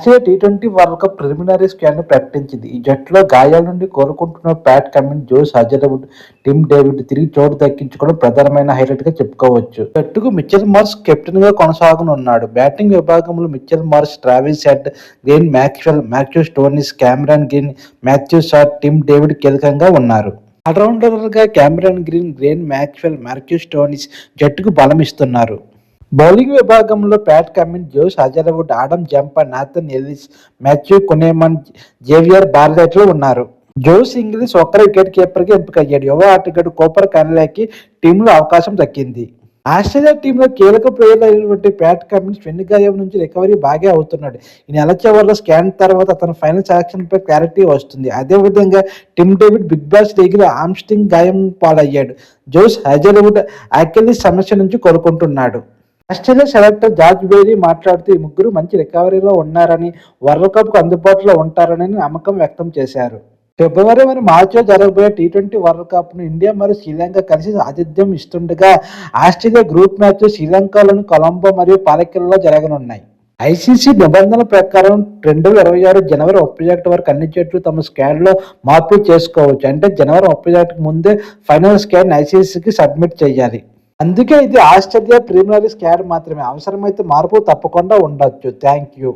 Australia టీ20 world cup preliminary స్క్వాడ్ను ప్రకటించింది. ఈ జట్టులో గాయాల నుండి కోలుకుంటున్న Pat Cummins, Josh Hazlewood, Tim David తిరిగి చోటు దక్కించుకోవడం ప్రధానమైన హైలైట్గా చెప్పుకోవచ్చు. జట్టుకు మిచెల్ మార్ష్ కెప్టెన్గా కొనసాగనున్నాడు. బ్యాటింగ్ విభాగంలో Mitchell Marsh, Travis Head, Glenn Maxwell, Matthew Stoinis, Cameron Green, Matthew షా, టిమ్ డేవిడ్ కీలకంగా ఉన్నారు. ఆల్రౌండర్గా Cameron Green, Glenn Maxwell, Matthew Stoinis జట్టుకు బలమిస్తున్నారు. బౌలింగ్ విభాగంలో Pat Cummins, Josh Hazlewood, Adam Zampa, Nathan Ellis, Matthew Kuhnemann, Xavier బార్లెట్లు ఉన్నారు. Josh Inglis ఒక్కరే వికెట్ కీపర్గా ఎంపికయ్యాడు. యువ ఆటగాడు కూపర్ కన్లేకి టీంలో అవకాశం దక్కింది. ఆస్ట్రేలియా టీంలో కీలక ప్లేయర్ అయినటువంటి ప్యాట్ కమిన్స్ వెన్నుగాయం నుంచి రికవరీ బాగా అవుతున్నాడు. ఈ నెల చివరిలో స్కాన్ తర్వాత అతని ఫైనల్ సెలక్షన్పై క్లారిటీ వస్తుంది. అదేవిధంగా టిమ్ డేవిడ్ బిగ్ బాష్ లీగ్లో ఆమ్స్ట్రింగ్ గాయం పాలయ్యాడు. జోష్ హజల్వుడ్ అకిలీస్ సమస్య నుంచి కోలుకుంటున్నాడు. ఆస్ట్రేలియా సెలెక్టర్ జార్జ్ బెయిలీ మాట్లాడుతూ ఈ ముగ్గురు మంచి రికవరీలో ఉన్నారని, వరల్డ్ కప్కు అందుబాటులో ఉంటారని నమ్మకం వ్యక్తం చేశారు. ఫిబ్రవరి మరియు మార్చిలో జరగబోయే టీ20 వరల్డ్ కప్ను ఇండియా మరియు శ్రీలంక కలిసి ఆతిథ్యం ఇస్తుండగా ఆస్ట్రేలియా గ్రూప్ మ్యాచ్లు శ్రీలంకలోని కొలంబో మరియు పాలకెల్లో జరగనున్నాయి. ఐసీసీ నిబంధనల ప్రకారం 2026 జనవరి 31 వరకు అన్ని జట్లు తమ స్క్వాడ్లో మార్పులు చేసుకోవచ్చు. అంటే జనవరి 31కి ముందే ఫైనల్ స్క్వాడ్ని ఐసీసీకి సబ్మిట్ చేయాలి. అందుకే ఇది ఆస్ట్రేలియా ప్రిలిమినరీ స్క్వాడ్ మాత్రమే. అవసరమైతే మార్పు తప్పకుండా ఉండొచ్చు. Thank you.